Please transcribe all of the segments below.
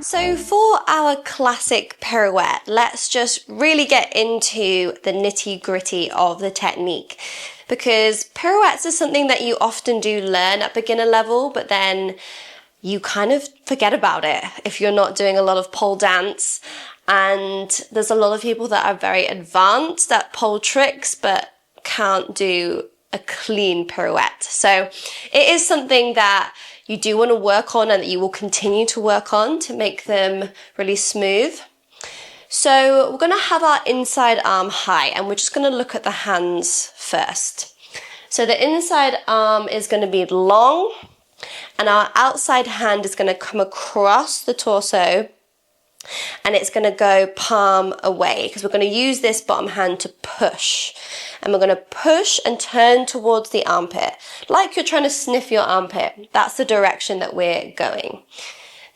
So for our classic pirouette, let's just really get into the nitty-gritty of the technique, because pirouettes is something that you often do learn at beginner level, but then you kind of forget about it if you're not doing a lot of pole dance. And there's a lot of people that are very advanced at pole tricks but can't do a clean pirouette. So it is something that you do want to work on and that you will continue to work on to make them really smooth. So we're going to have our inside arm high, and we're just going to look at the hands first. So the inside arm is going to be long, and our outside hand is going to come across the torso, and it's going to go palm away, because we're going to use this bottom hand to push. And we're going to push and turn towards the armpit, like you're trying to sniff your armpit. That's the direction that we're going.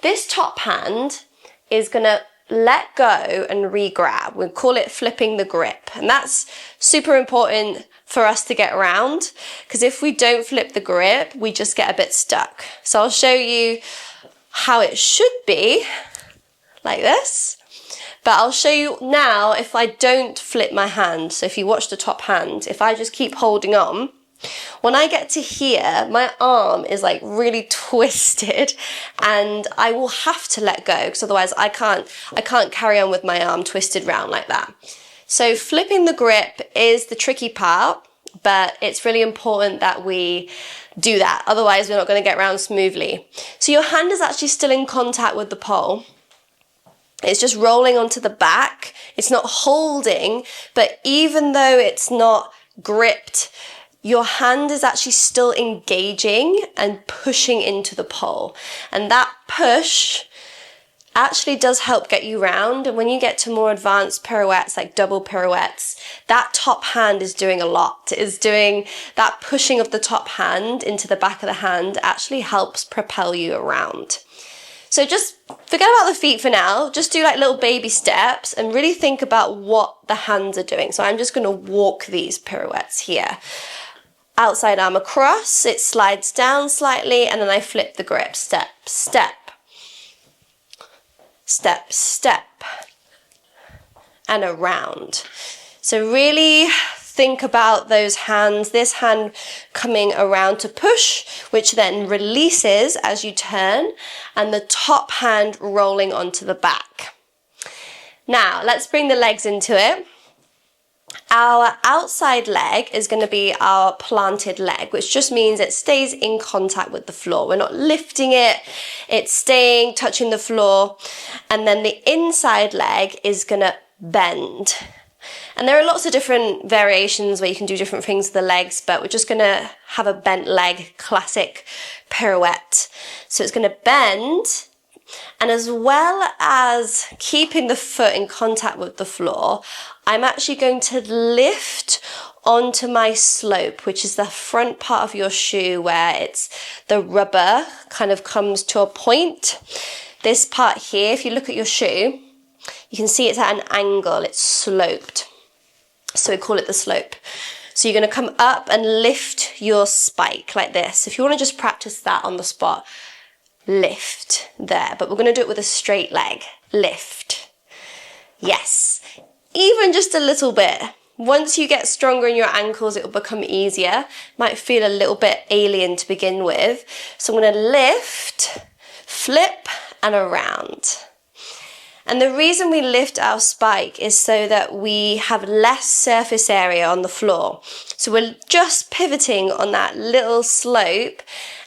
This top hand is going to let go and re-grab. We call it flipping the grip. And that's super important for us to get around, because if we don't flip the grip, we just get a bit stuck. So I'll show you how it should be, like this. But I'll show you now if I don't flip my hand. So if you watch the top hand, if I just keep holding on, when I get to here, my arm is like really twisted, and I will have to let go, because otherwise I can't carry on with my arm twisted round like that. So flipping the grip is the tricky part, but it's really important that we do that. Otherwise we're not going to get around smoothly. So your hand is actually still in contact with the pole. It's just rolling onto the back. It's not holding, but even though it's not gripped, your hand is actually still engaging and pushing into the pole. And that push actually does help get you round. And when you get to more advanced pirouettes, like double pirouettes, that top hand is doing a lot. Is doing that pushing of the top hand into the back of the hand actually helps propel you around. So just forget about the feet for now. Just do like little baby steps and really think about what the hands are doing. So I'm just going to walk these pirouettes here. Outside arm across, it slides down slightly, and then I flip the grip. Step, step, step, step, and around. So really think about those hands, this hand coming around to push, which then releases as you turn, and the top hand rolling onto the back. Now, let's bring the legs into it. Our outside leg is going to be our planted leg, which just means it stays in contact with the floor. We're not lifting it, it's staying, touching the floor. And then the inside leg is going to bend. And there are lots of different variations where you can do different things with the legs, but we're just going to have a bent leg classic pirouette. So it's going to bend, and as well as keeping the foot in contact with the floor, I'm actually going to lift onto my slope, which is the front part of your shoe where it's the rubber kind of comes to a point. This part here, if you look at your shoe, you can see it's at an angle, it's sloped. So we call it the slope. So you're going to come up and lift your spike like this. If you want to just practice that on the spot, lift there. But we're going to do it with a straight leg. Lift. Yes. Even just a little bit. Once you get stronger in your ankles, it will become easier. Might feel a little bit alien to begin with. So I'm going to lift, flip, and around. And the reason we lift our spike is so that we have less surface area on the floor. So we're just pivoting on that little slope,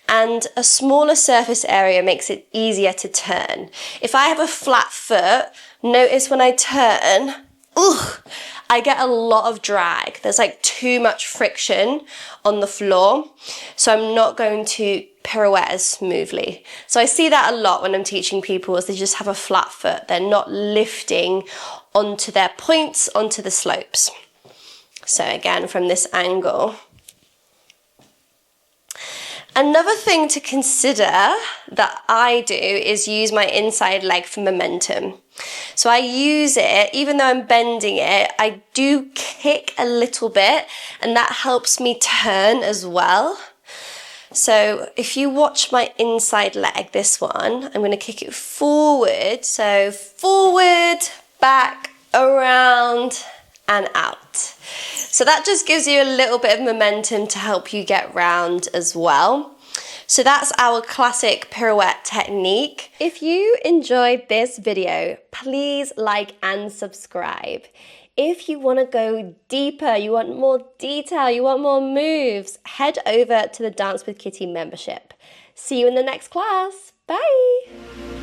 and a smaller surface area makes it easier to turn. If I have a flat foot, notice when I turn, I get a lot of drag. There's like too much friction on the floor, so I'm not going to pirouette as smoothly. So I see that a lot when I'm teaching people, is they just have a flat foot. They're not lifting onto their points, onto the slopes. So again, from this angle. Another thing to consider that I do is use my inside leg for momentum. So I use it, even though I'm bending it, I do kick a little bit, and that helps me turn as well. So if you watch my inside leg, this one, I'm going to kick it forward. So forward, back, around, and out. So that just gives you a little bit of momentum to help you get round as well. So that's our classic pirouette technique. If you enjoyed this video, please like and subscribe. If you want to go deeper, you want more detail, you want more moves, head over to the Dance with Kitty membership. See you in the next class. Bye.